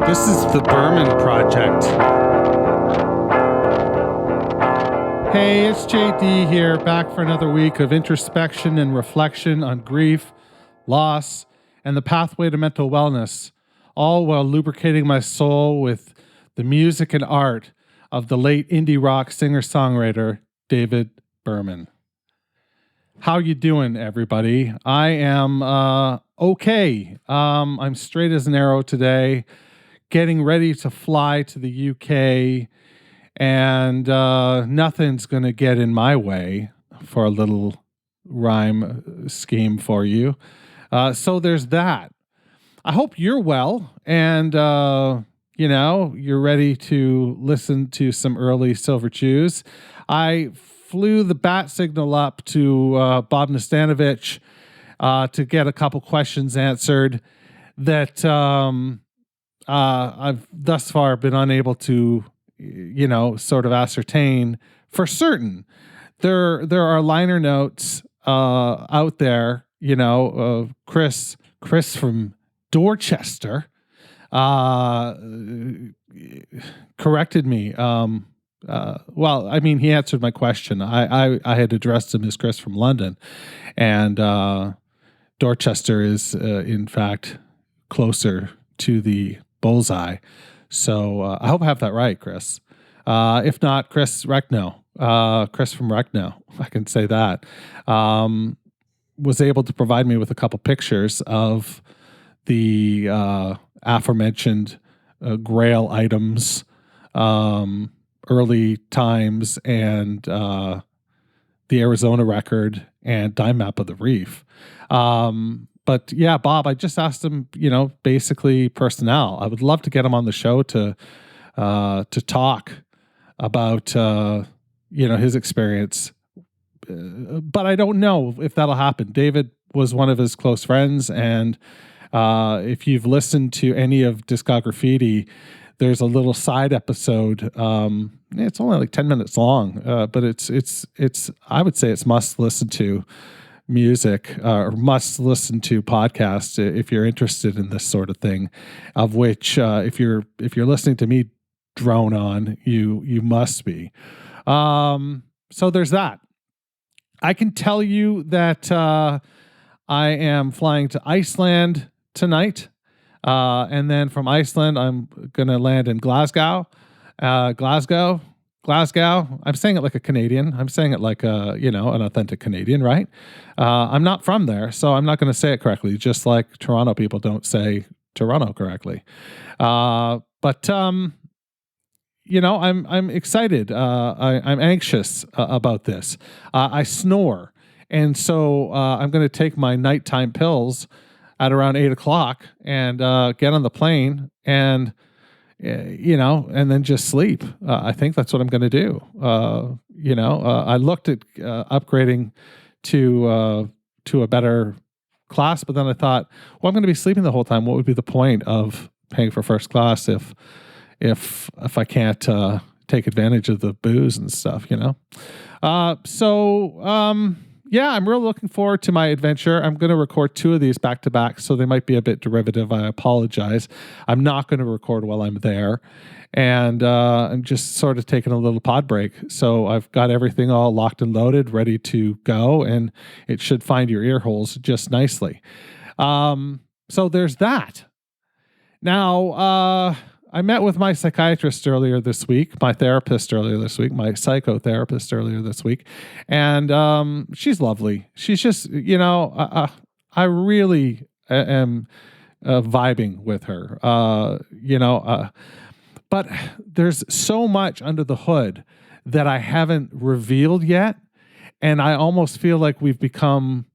This is the Berman Project. Hey, it's JD here, back for another week of introspection and reflection on grief, loss, and the pathway to mental wellness, all while lubricating my soul with the music and art of the late indie rock singer-songwriter David Berman. How you doing, everybody? I am okay. I'm straight as an arrow today, getting ready to fly to the UK, and nothing's going to get in my way, for a little rhyme scheme for you. So there's that. I hope you're well, and you're ready to listen to some early Silver Chews. I flew the bat signal up to Bob Nastanovich to get a couple questions answered that I've thus far been unable to, sort of ascertain for certain. There are liner notes out there, Chris from Dorchester corrected me. He answered my question. I had addressed him as Chris from London, and Dorchester is, in fact, closer to the bullseye. So I hope I have that right, Chris. If not, Chris Reckno, Chris from Reckno, I can say that, was able to provide me with a couple pictures of the aforementioned Grail items, early times, and the Arizona record and Dime Map of the Reef. But yeah, Bob, I just asked him, basically personnel. I would love to get him on the show to talk about, his experience. But I don't know if that'll happen. David was one of his close friends, and if you've listened to any of Discography, there's a little side episode. It's only like 10 minutes long, but it's I would say it's must listen to music, or must listen to podcasts if you're interested in this sort of thing, of which if you're listening to me drone on, you must be. So there's that. I can tell you that I am flying to Iceland tonight, and then from Iceland I'm gonna land in Glasgow. I'm saying it like a Canadian. I'm saying it like an authentic Canadian, right? I'm not from there, so I'm not going to say it correctly, just like Toronto people don't say Toronto correctly. But I'm excited. I'm anxious about this. I snore, and so I'm going to take my nighttime pills at around 8:00 and get on the plane and then just sleep. I think that's what I'm going to do. I looked at upgrading to a better class, but then I thought, well, I'm going to be sleeping the whole time. What would be the point of paying for first class if I can't take advantage of the booze and stuff, Yeah, I'm really looking forward to my adventure. I'm going to record 2 of these back to back, so they might be a bit derivative. I apologize. I'm not going to record while I'm there. And I'm just sort of taking a little pod break. So I've got everything all locked and loaded, ready to go, and it should find your ear holes just nicely. So there's that. Now, I met with my psychiatrist earlier this week, my psychotherapist earlier this week, and she's lovely. She's just, I really am vibing with her, but there's so much under the hood that I haven't revealed yet, and I almost feel like we've become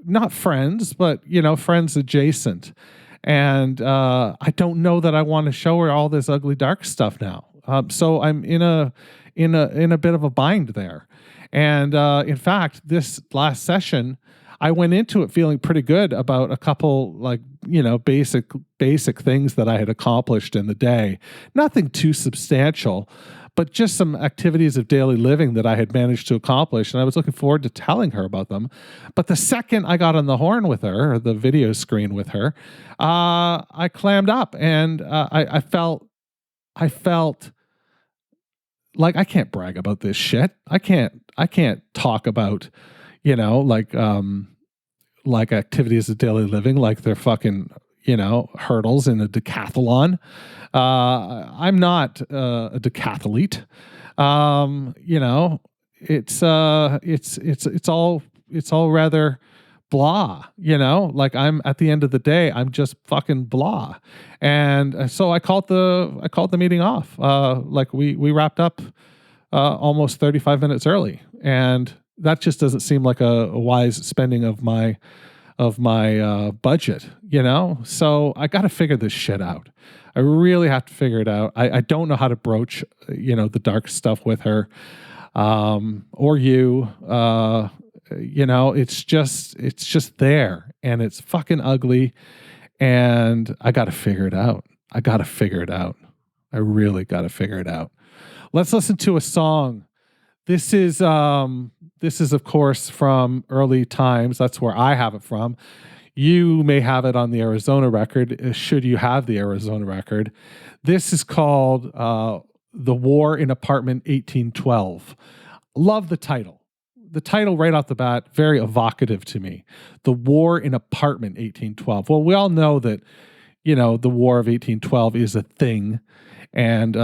not friends, but friends adjacent. And I don't know that I want to show her all this ugly, dark stuff now. So I'm in a bit of a bind there. And in fact, this last session, I went into it feeling pretty good about a couple basic things that I had accomplished in the day. Nothing too substantial, but just some activities of daily living that I had managed to accomplish. And I was looking forward to telling her about them. But the second I got on the horn with her, or the video screen with her, I clammed up, and I felt like I can't brag about this shit. I can't talk about, like activities of daily living, like they're fucking, hurdles in a decathlon. I'm not a decathlete. It's all rather blah, like I'm at the end of the day, I'm just fucking blah. And so I called the meeting off. Like we wrapped up almost 35 minutes early, and that just doesn't seem like a wise spending of my budget, So I got to figure this shit out. I really have to figure it out. I don't know how to broach, the dark stuff with her, or you. It's just there, and it's fucking ugly, and I got to figure it out. I really got to figure it out. Let's listen to a song. This is of course from early times. That's where I have it from. You may have it on the Arizona record, should you have the Arizona record. This is called The War in Apartment 1812. Love the title. The title right off the bat, very evocative to me. The War in Apartment 1812. Well, we all know that, the War of 1812 is a thing. And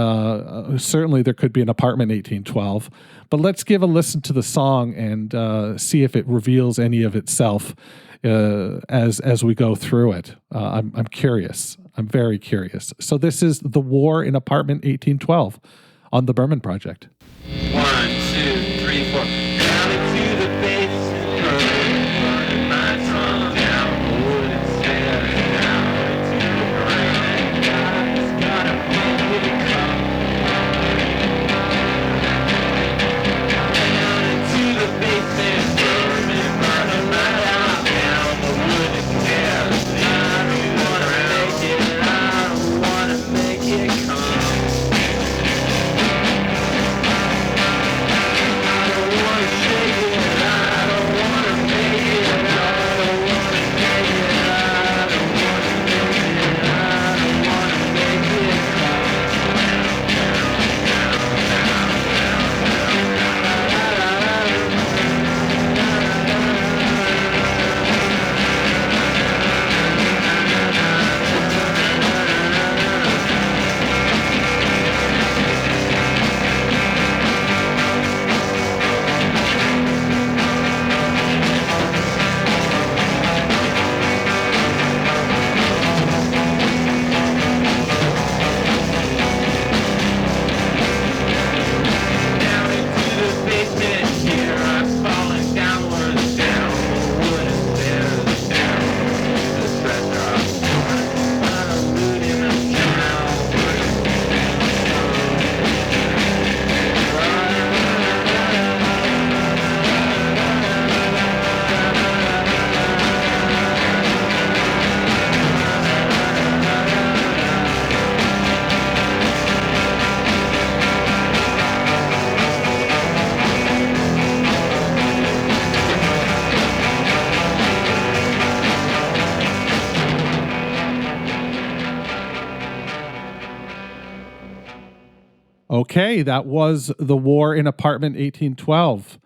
certainly there could be an apartment 1812. But let's give a listen to the song and see if it reveals any of itself as we go through it. I'm curious. I'm very curious. So this is The War in Apartment 1812 on the Berman Project. 1, 2, 3, 4. Down into the basement, burning my tongue down the wooden stairs, down into the ground. I just gotta make it come. Down into the basement, burning my tongue down the wooden stairs. I don't wanna make it, I don't wanna make it come. Okay, that was The War in Apartment 1812.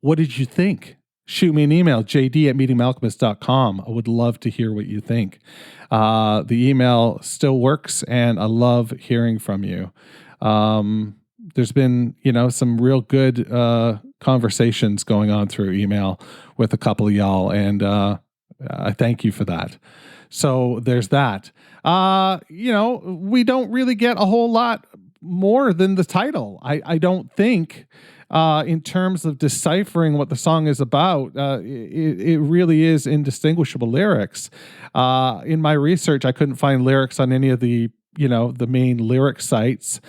What did you think? Shoot me an email, jd@meetingmalcolmist.com. I would love to hear what you think. The email still works, and I love hearing from you. There's been, some real good conversations going on through email with a couple of y'all, and I thank you for that. So there's that. We don't really get a whole lot more than the title. I don't think, in terms of deciphering what the song is about, it really is indistinguishable lyrics. In my research, I couldn't find lyrics on any of the main lyric sites.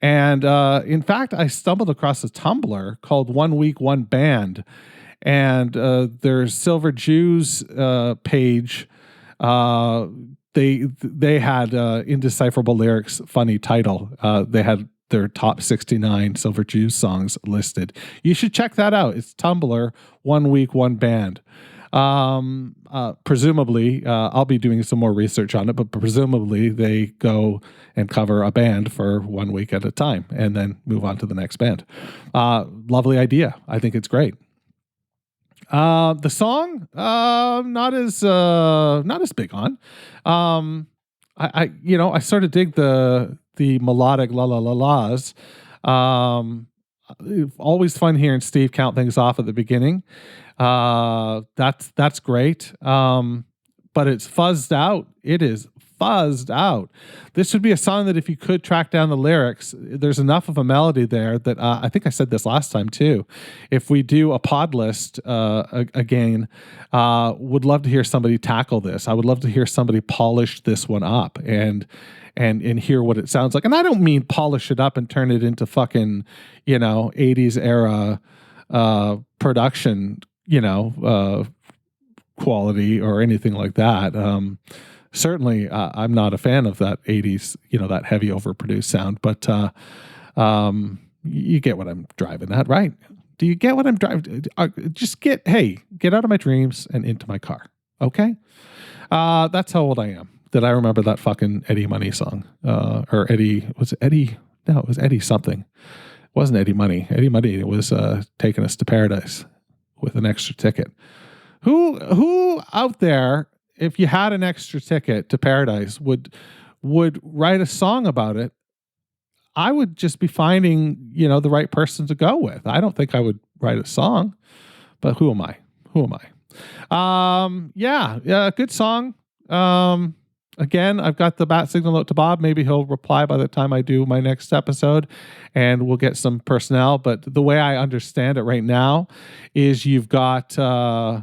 And in fact, I stumbled across a Tumblr called 1 Week, 1 Band. And their Silver Jews page, they had indecipherable lyrics, funny title. They had their top 69 Silver Jews songs listed. You should check that out. It's Tumblr, 1 week, 1 band. Presumably, I'll be doing some more research on it, but presumably they go and cover a band for 1 week at a time and then move on to the next band. Lovely idea. I think it's great. The song, not as big on. I sort of dig the melodic la la la la's. Always fun hearing Steve count things off at the beginning. That's great. But it's fuzzed out. It is fuzzed out. This would be a song that if you could track down the lyrics, there's enough of a melody there that I think I said this last time too. If we do a pod list again, would love to hear somebody tackle this. I would love to hear somebody polish this one up and hear what it sounds like. And I don't mean polish it up and turn it into fucking, 80s era production, quality or anything like that. Certainly, I'm not a fan of that 80s, that heavy overproduced sound, but you get what I'm driving at, right? Do you get what I'm driving? Just get out of my dreams and into my car. Okay. That's how old I am that I remember that fucking Eddie Money song, or Eddie, was it Eddie? No, it was Eddie something. It wasn't Eddie Money. Eddie Money was taking us to paradise with an extra ticket. Who out there, if you had an extra ticket to paradise, would write a song about it? I would just be finding, the right person to go with. I don't think I would write a song, but who am I? Yeah, good song. Again, I've got the bat signal out to Bob. Maybe he'll reply by the time I do my next episode and we'll get some personnel. But the way I understand it right now is you've got DC,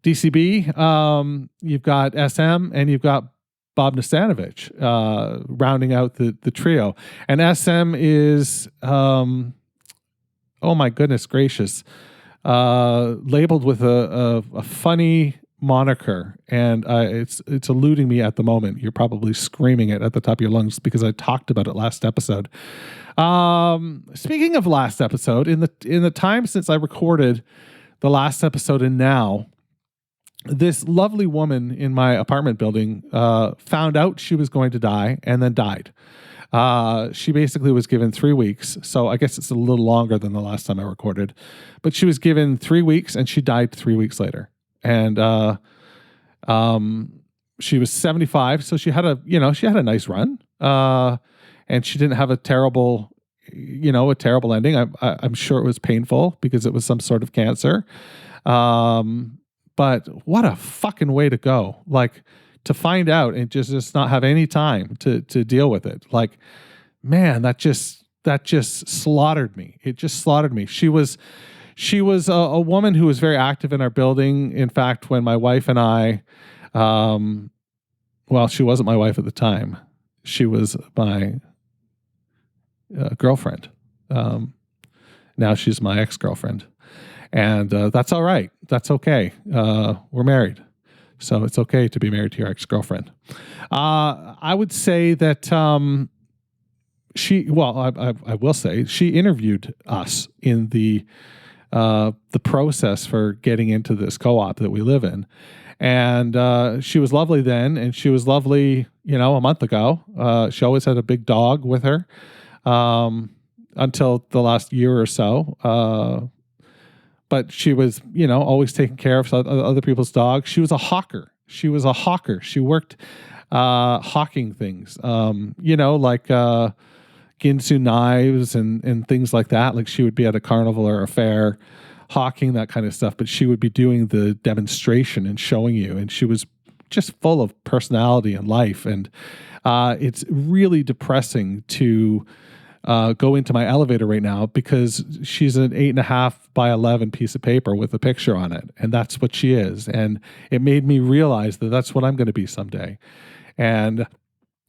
DCB, you've got SM, and you've got Bob Nastanovich rounding out the trio. And SM is, oh my goodness gracious, labeled with a funny moniker, and it's eluding me at the moment. You're probably screaming it at the top of your lungs because I talked about it last episode. Speaking of last episode, in the time since I recorded the last episode and now, this lovely woman in my apartment building found out she was going to die and then died. She basically was given 3 weeks. So I guess it's a little longer than the last time I recorded, but she was given 3 weeks and she died 3 weeks later. And, she was 75. So she had a nice run. And she didn't have a terrible ending. I'm sure it was painful because it was some sort of cancer. But what a fucking way to go. Like, to find out and just not have any time to deal with it. Like, man, that just slaughtered me. It just slaughtered me. She was a woman who was very active in our building. In fact, when my wife and I, she wasn't my wife at the time. She was my girlfriend. Now she's my ex-girlfriend. And that's all right. That's okay. We're married. So it's okay to be married to your ex-girlfriend. I would say that I will say she interviewed us in the process for getting into this co-op that we live in. And she was lovely then, and she was lovely, a month ago. She always had a big dog with her until the last year or so. But she was, always taking care of other people's dogs. She was a hawker. She worked hawking things, like Ginsu knives and things like that. Like, she would be at a carnival or a fair hawking that kind of stuff, but she would be doing the demonstration and showing you. And she was just full of personality and life. And it's really depressing to go into my elevator right now because she's an 8.5 by 11 piece of paper with a picture on it. And that's what she is. And it made me realize that that's what I'm going to be someday. And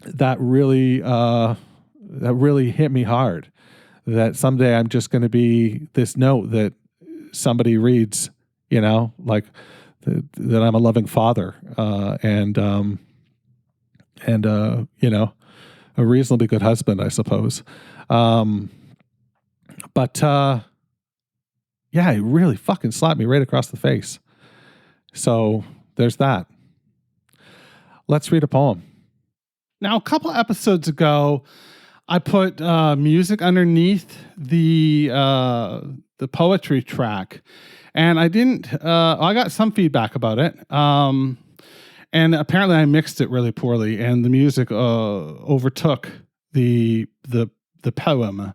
that really hit me hard, that someday I'm just going to be this note that somebody reads, like that I'm a loving father. And a reasonably good husband, I suppose. But yeah, he really fucking slapped me right across the face. So there's that. Let's read a poem. Now, a couple episodes ago, I put music underneath the poetry track, and I didn't. I got some feedback about it, and apparently I mixed it really poorly, and the music overtook the poem.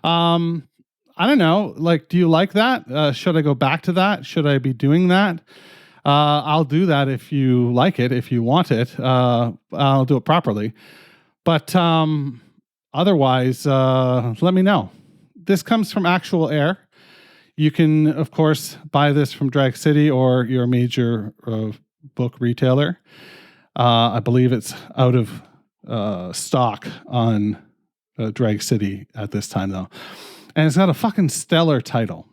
I don't know. Like, do you like that? Should I go back to that? Should I be doing that? I'll do that if you like it, if you want it. I'll do it properly. But otherwise, let me know. This comes from actual air. You can, of course, buy this from Drag City or your major book retailer. I believe it's out of stock on Drag City at this time, though. And it's got a fucking stellar title.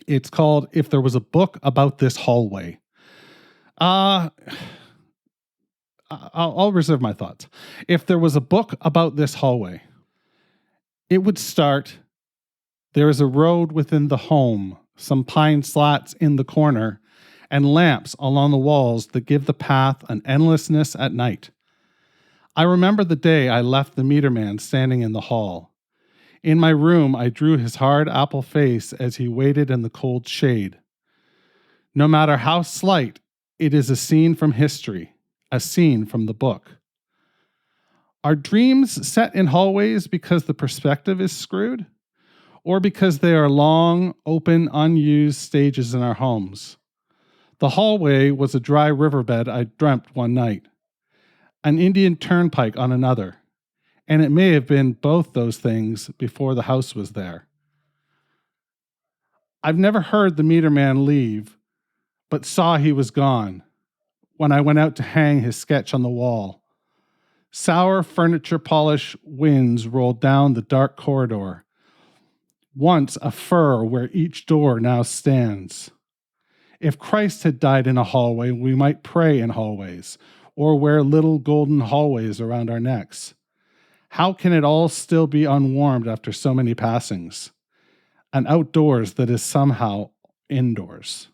It's called If There Was a Book About This Hallway. I'll reserve my thoughts. If there was a book about this hallway, it would start, there is a road within the home, some pine slats in the corner, and lamps along the walls that give the path an endlessness at night. I remember the day I left the meter man standing in the hall. In my room, I drew his hard apple face as he waited in the cold shade. No matter how slight, it is a scene from history, a scene from the book. Are dreams set in hallways because the perspective is screwed? Or because they are long, open, unused stages in our homes? The hallway was a dry riverbed I dreamt one night, an Indian turnpike on another, and it may have been both those things before the house was there. I've never heard the meter man leave, but saw he was gone when I went out to hang his sketch on the wall. Sour furniture polish winds rolled down the dark corridor. Once a fir where each door now stands. If Christ had died in a hallway, we might pray in hallways, or wear little golden hallways around our necks. How can it all still be unwarmed after so many passings? An outdoors that is somehow indoors.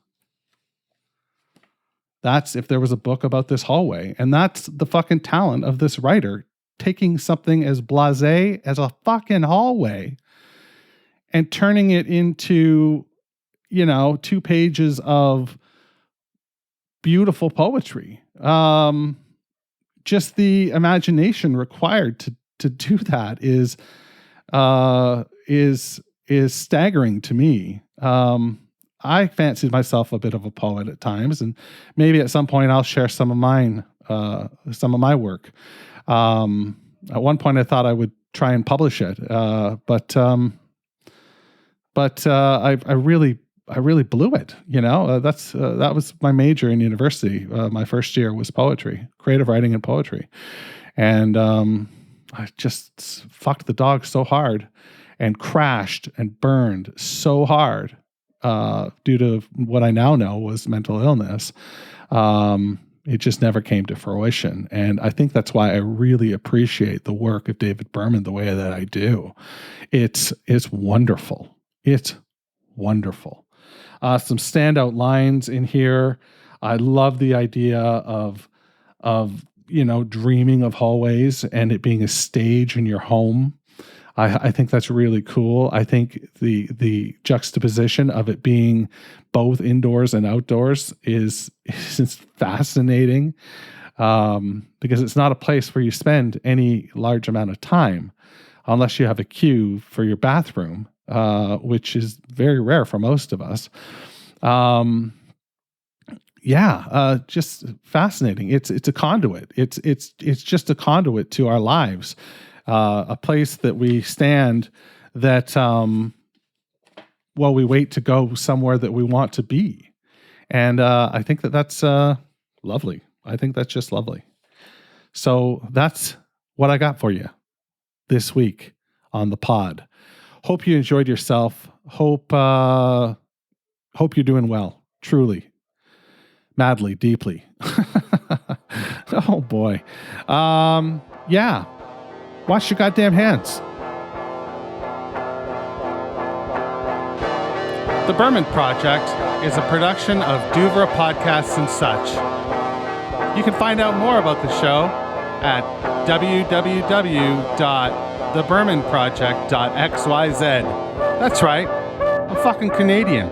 That's If There Was a Book About This Hallway. And that's the fucking talent of this writer, taking something as blasé as a fucking hallway and turning it into, 2 pages of beautiful poetry. Just the imagination required to do that is staggering to me. I fancied myself a bit of a poet at times, and maybe at some point I'll share some of my work. At one point I thought I would try and publish it, but I really blew it. That was my major in university. My first year was poetry, creative writing and poetry, and I just fucked the dog so hard and crashed and burned so hard due to what I now know was mental illness. It just never came to fruition. And I think that's why I really appreciate the work of David Berman the way that I do. It's wonderful. It's wonderful. Some standout lines in here. I love the idea of dreaming of hallways and it being a stage in your home. I think that's really cool. I think the juxtaposition of it being both indoors and outdoors is fascinating, because it's not a place where you spend any large amount of time unless you have a queue for your bathroom, which is very rare for most of us. Just fascinating. It's a conduit. It's just a conduit to our lives. A place that we stand that, we wait to go somewhere that we want to be. And I think that's lovely. I think that's just lovely. So that's what I got for you this week on the pod. Hope you enjoyed yourself. Hope you're doing well. Truly. Madly, deeply. Oh boy. Yeah. Wash your goddamn hands. The Berman Project is a production of Douvra Podcasts and Such. You can find out more about the show at www.thebermanproject.xyz. That's right, I'm fucking Canadian.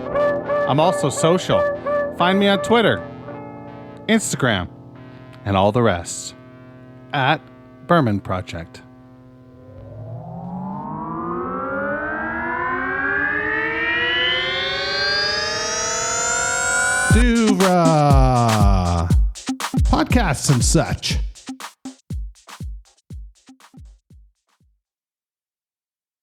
I'm also social. Find me on Twitter, Instagram, and all the rest at Berman Project. Douvra Podcasts and Such.